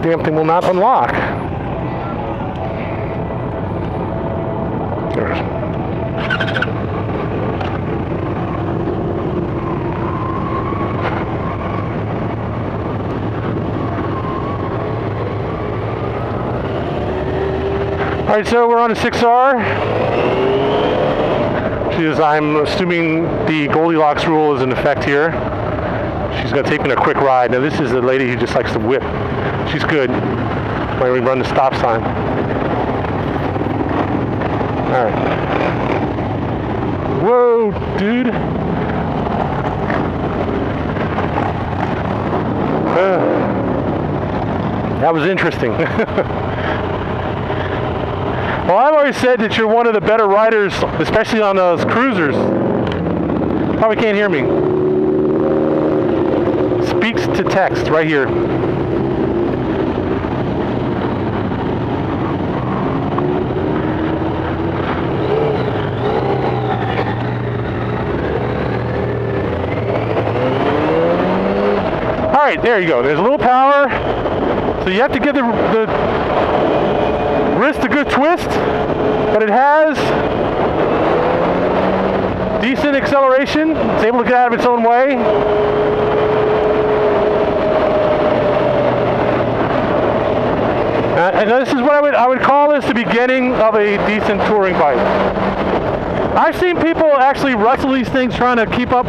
damn thing will not unlock. All right, so we're on a 6R. I'm assuming the Goldilocks rule is in effect here. She's going to take me on a quick ride. Now, this is a lady who just likes to whip. She's good when we run the stop sign. All right. Whoa, dude. That was interesting. Well, I've always said that you're one of the better riders, especially on those cruisers. Probably can't hear me. Speaks to text right here. All right, there you go. There's a little power. So you have to give the wrist a good twist, but it has decent acceleration. It's able to get out of its own way. And this is what I would call this the beginning of a decent touring bike. I've seen people actually wrestle these things trying to keep up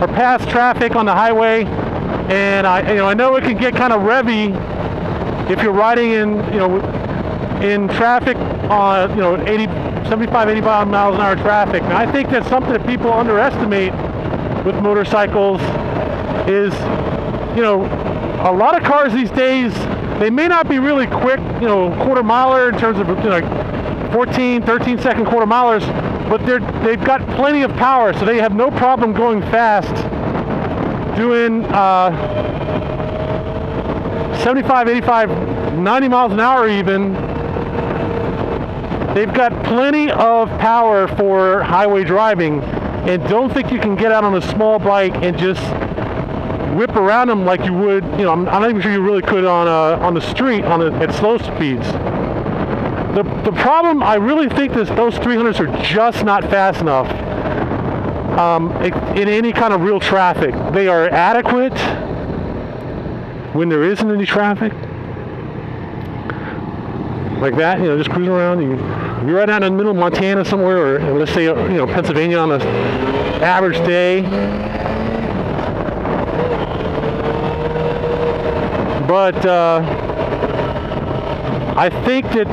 or pass traffic on the highway, and I know it can get kind of revvy if you're riding in traffic on 75, 85 miles an hour traffic. And I think that's something that people underestimate with motorcycles is, a lot of cars these days, they may not be really quick, quarter miler in terms of 14, 13 second quarter milers, but they've got plenty of power, so they have no problem going fast, doing 75, 85, 90 miles an hour even. They've got plenty of power for highway driving, and don't think you can get out on a small bike and just whip around them like you would. I'm not even sure you really could on the street at slow speeds. The problem, I really think those 300s are just not fast enough in any kind of real traffic. They are adequate when there isn't any traffic. Like that, just cruising around. You're right out in the middle of Montana somewhere, or let's say, Pennsylvania on an average day. But I think that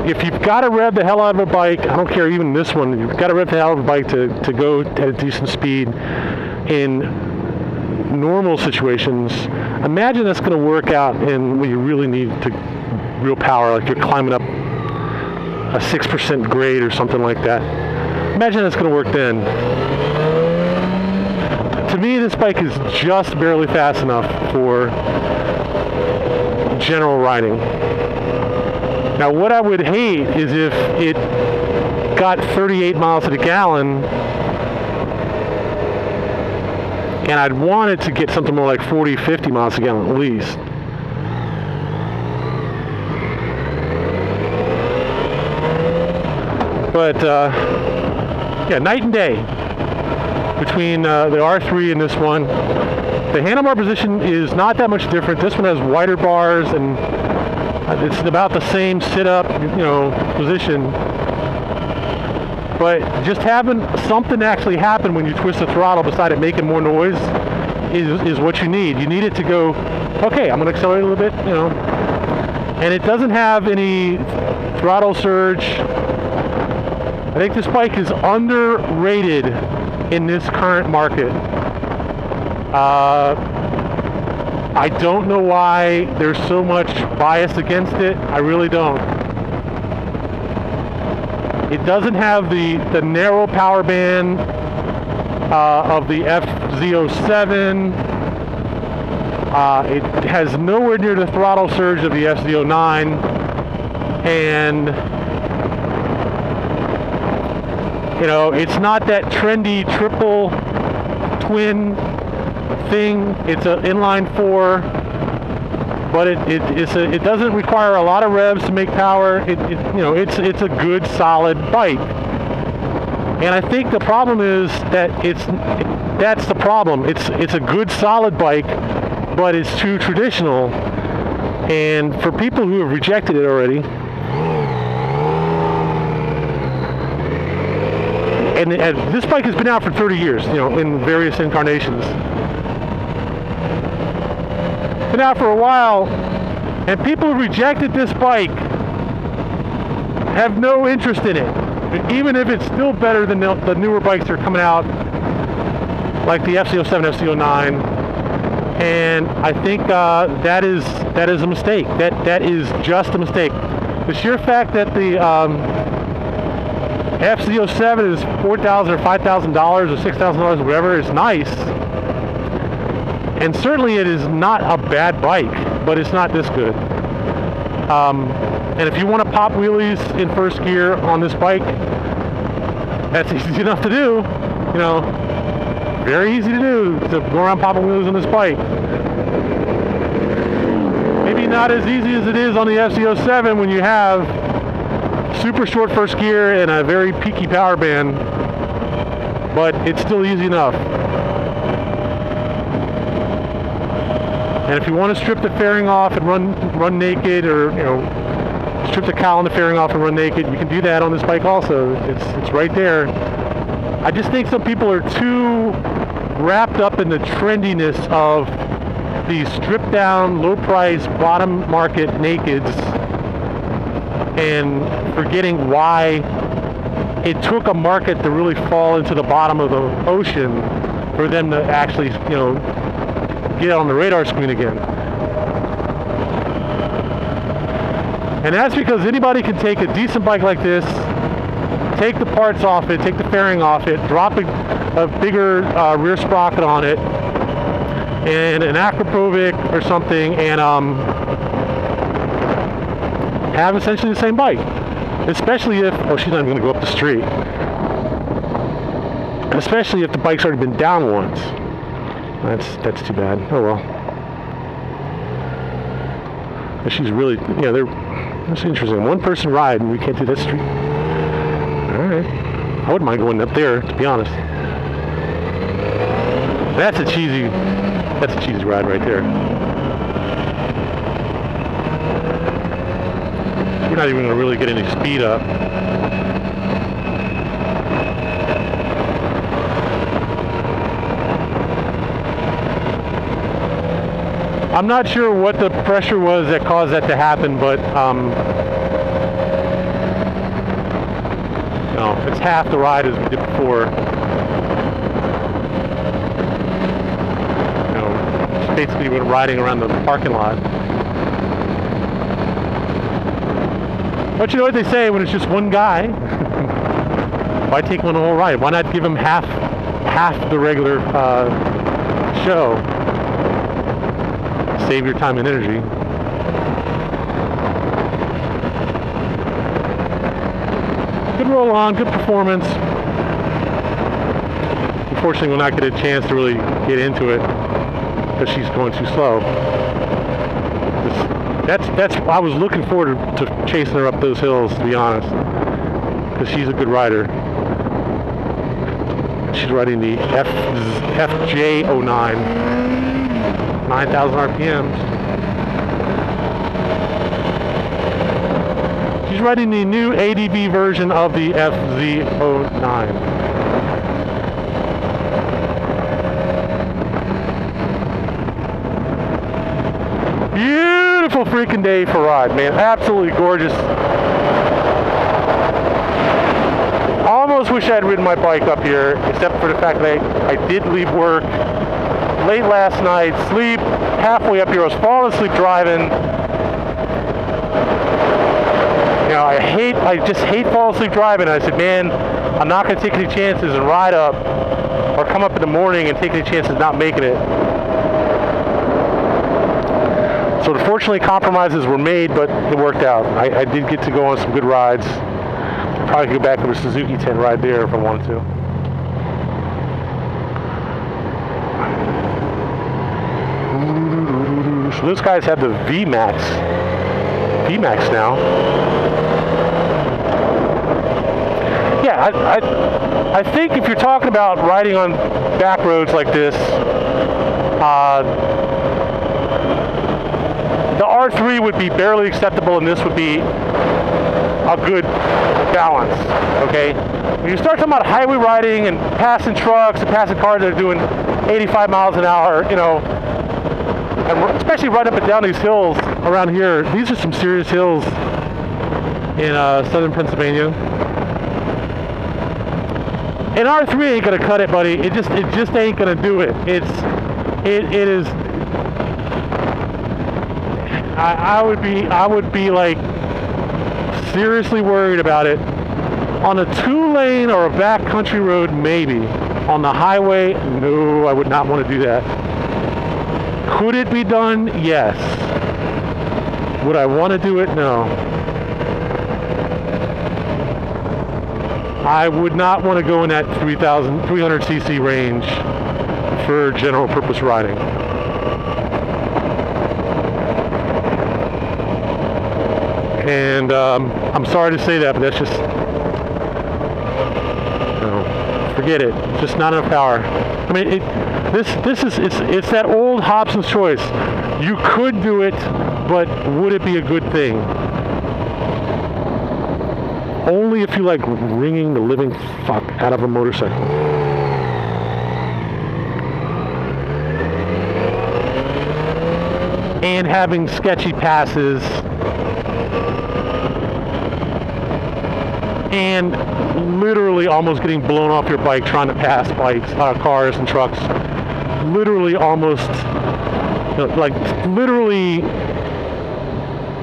if you've got to rev the hell out of a bike, I don't care, even this one, you've got to rev the hell out of a bike to go at a decent speed in normal situations. Imagine that's going to work out in when you really need real power, like you're climbing up a 6% grade or something like that. Imagine that's going to work then. To me, this bike is just barely fast enough for general riding. Now, what I would hate is if it got 38 miles to the gallon, and I'd want it to get something more like 40, 50 miles a gallon at least. But yeah, night and day between the R3 and this one. The handlebar position is not that much different. This one has wider bars, and it's about the same sit-up, position. But just having something actually happen when you twist the throttle beside it making more noise is what you need. You need it to go, okay, I'm going to accelerate a little bit, And it doesn't have any throttle surge. I think this bike is underrated in this current market. I don't know why there's so much bias against it. I really don't. It doesn't have the narrow power band of the FZ-7. It has nowhere near the throttle surge of the FZ-9. And it's not that trendy triple twin thing. It's an inline 4. but it doesn't require a lot of revs to make power. It's a good solid bike. And I think the problem is that that's the problem. It's a good solid bike, but it's too traditional. And for people who have rejected it already, and this bike has been out for 30 years, in various incarnations. Been out for a while, and people who rejected this bike have no interest in it, even if it's still better than the newer bikes that are coming out, like the FZ-07, FZ-09. And I think that is a mistake. That is just a mistake. The sheer fact that the FZ-07 is $4,000 or $5,000 or $6,000 or whatever is nice. And certainly it is not a bad bike, but it's not this good. And if you want to pop wheelies in first gear on this bike, that's easy enough to do. Very easy to do, to go around popping wheelies on this bike. Maybe not as easy as it is on the FZ-07 when you have super short first gear and a very peaky power band, but it's still easy enough. And if you want to strip the fairing off and run naked, or strip the cowl and the fairing off and run naked, you can do that on this bike also. It's right there. I just think some people are too wrapped up in the trendiness of these stripped down, low price, bottom market nakeds, and forgetting why it took a market to really fall into the bottom of the ocean for them to actually, get on the radar screen again. And that's because anybody can take a decent bike like this, take the parts off it, take the fairing off it, drop a bigger rear sprocket on it, and an Acropovic or something, and have essentially the same bike. Especially if, she's not even going to go up the street. Especially if the bike's already been down once. That's too bad. Oh well. But she's really, that's interesting. One person ride and we can't do that street. Alright. I wouldn't mind going up there, to be honest. That's a cheesy ride right there. We're not even going to really get any speed up. I'm not sure what the pressure was that caused that to happen, but it's half the ride as we did before. Just basically we're riding around the parking lot. But you know what they say when it's just one guy? Why take one whole ride? Why not give him half the regular show? Save your time and energy. Good roll on, good performance. Unfortunately, we'll not get a chance to really get into it because she's going too slow. I was looking forward to chasing her up those hills, to be honest, because she's a good rider. She's riding the FJ-09, 9,000 RPMs. She's riding the new ADB version of the FZ-09. Beautiful freaking day for a ride, man. Absolutely gorgeous. Almost wish I had ridden my bike up here, except for the fact that I did leave work late last night, sleep halfway up here. I was falling asleep driving. I just hate falling asleep driving. I said, man, I'm not going to take any chances and ride up or come up in the morning and take any chances not making it. So unfortunately, compromises were made, but it worked out. I did get to go on some good rides. Probably could go back to the Suzuki 10 ride there if I wanted to. Those guys have the VMAX now. Yeah, I think if you're talking about riding on back roads like this, the R3 would be barely acceptable, and this would be a good balance, okay? When you start talking about highway riding and passing trucks and passing cars that are doing 85 miles an hour, you know, and especially right up and down these hills around here, these are some serious hills in southern Pennsylvania. And R3 ain't gonna cut it, buddy. It just ain't gonna do it. It is. I would be like seriously worried about it on a 2-lane or a backcountry road, maybe. On the highway, no, I would not want to do that. Could it be done? Yes. Would I want to do it? No. I would not want to go in that 300cc range for general purpose riding. And I'm sorry to say that, but that's just, no, forget it. Just not enough power. I mean, it's that old Hobson's choice. You could do it, but would it be a good thing? Only if you like wringing the living fuck out of a motorcycle. And having sketchy passes. And literally almost getting blown off your bike trying to pass bikes, cars and trucks. Literally almost, you know, like literally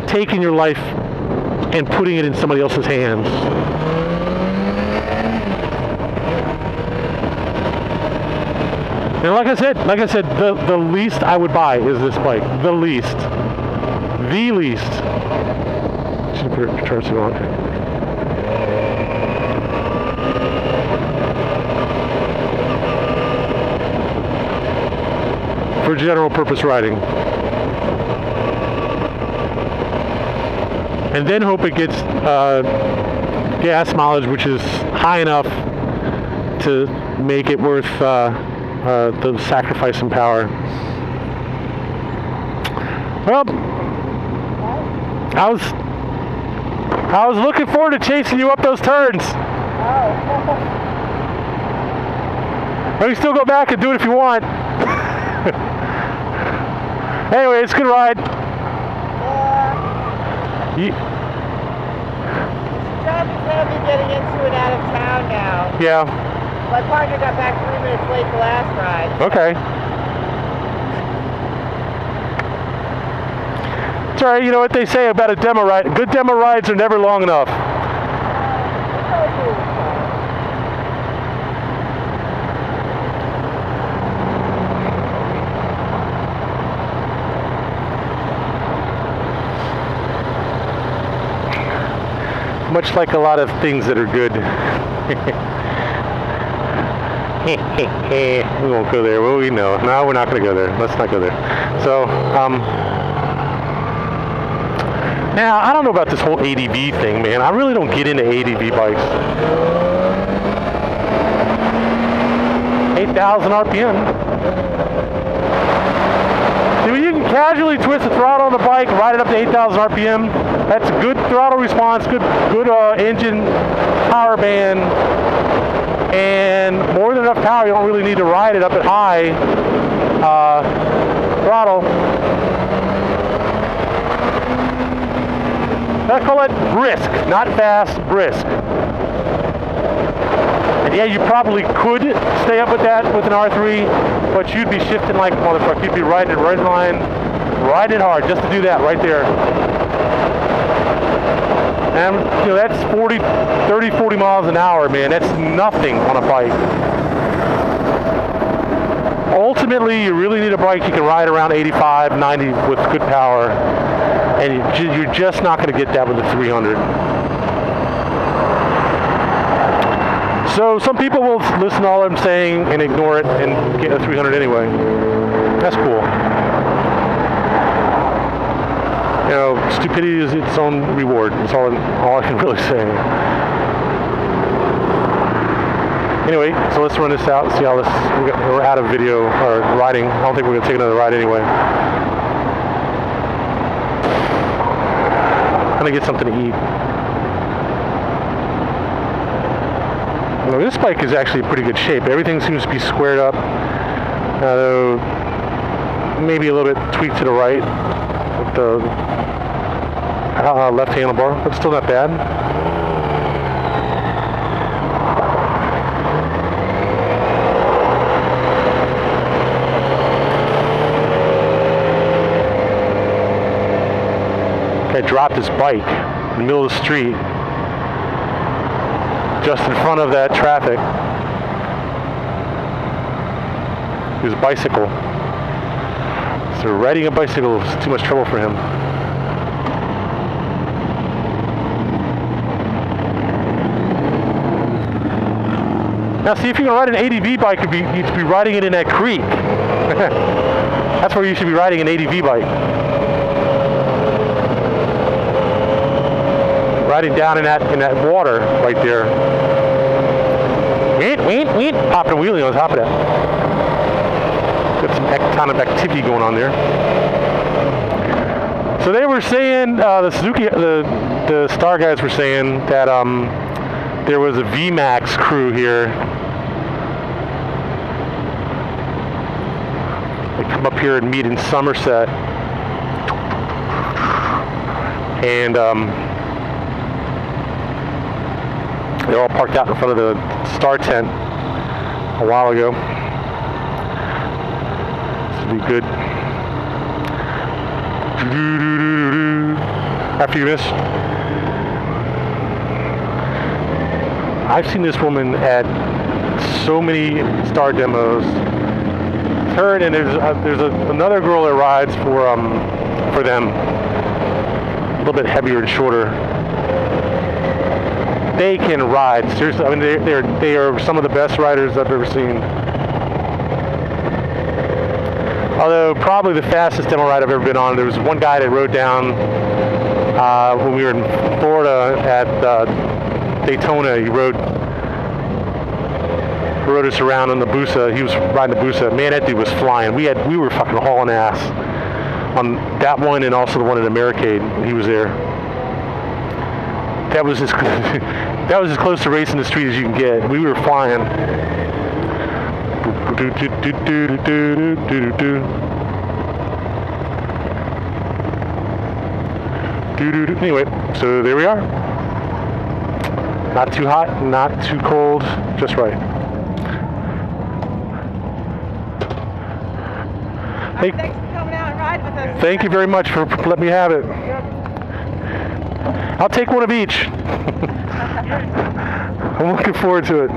taking your life and putting it in somebody else's hands. And like I said, the least I would buy is this bike. The least. The least. Should put it charge it on. For general purpose riding. And then hope it gets gas mileage which is high enough to make it worth the sacrifice in power. Well, I was looking forward to chasing you up those turns. Or you still go back and do it if you want. Anyway, it's a good ride. Traffic's heavy getting into and out of town now. Yeah. My partner got back 3 minutes late the last ride. Okay. It's alright, you know what they say about a demo ride. Good demo rides are never long enough. Much like a lot of things that are good. We won't go there. Well, we know. No, we're not going to go there. Let's not go there. So, now, I don't know about this whole ADV thing, man. I really don't get into ADV bikes. 8,000 RPM. See, when you can casually twist the throttle on the bike, ride it up to 8,000 RPM, that's good throttle response, good engine power band, and more than enough power. You don't really need to ride it up at high throttle. I call it brisk, not fast, brisk. And yeah, you probably could stay up with that with an R3, but you'd be shifting like a motherfucker. You'd be riding it right in line, riding hard just to do that right there. And you know, that's 30, 40 miles an hour, man. That's nothing on a bike. Ultimately, you really need a bike you can ride around 85, 90 with good power. And you're just not going to get that with a 300. So some people will listen to all I'm saying and ignore it and get a 300 anyway. That's cool. stupidity is its own reward. That's all I can really say. Anyway, so let's run this out and see how this. We're out of video or riding. I don't think we're gonna take another ride anyway. I'm gonna get something to eat. Well, this bike is actually in pretty good shape. Everything seems to be squared up, although maybe a little bit tweaked to the right with the left handlebar, but still not bad. Guy dropped his bike in the middle of the street, just in front of that traffic. His bicycle. So riding a bicycle was too much trouble for him. Now see, if you're going to ride an ADV bike, you need to be riding it in that creek. That's where you should be riding an ADV bike. Riding down in that water right there. Popping a wheelie on top of that. Got some ton of activity going on there. So they were saying, the Suzuki, the Star guys were saying that there was a VMAX crew here. They come up here and meet in Somerset. And they're all parked out in front of the Star tent a while ago. This would be good. After you miss. I've seen this woman at so many Star demos. Her and there's another girl that rides for them. A little bit heavier and shorter. They can ride. Seriously, I mean, they are some of the best riders I've ever seen. Although probably the fastest demo ride I've ever been on. There was one guy that rode down when we were in Florida at Daytona. He rode us around on the Busa. He was riding the Busa. Man, that dude was flying. We were fucking hauling ass on that one and also the one in Americade. He was there. That was as close to racing the street as you can get. We were flying. Anyway, so there we are. Not too hot, not too cold, just right. Hey, thanks for coming out and riding with us. Thank you very much for letting me have it. I'll take one of each. I'm looking forward to it.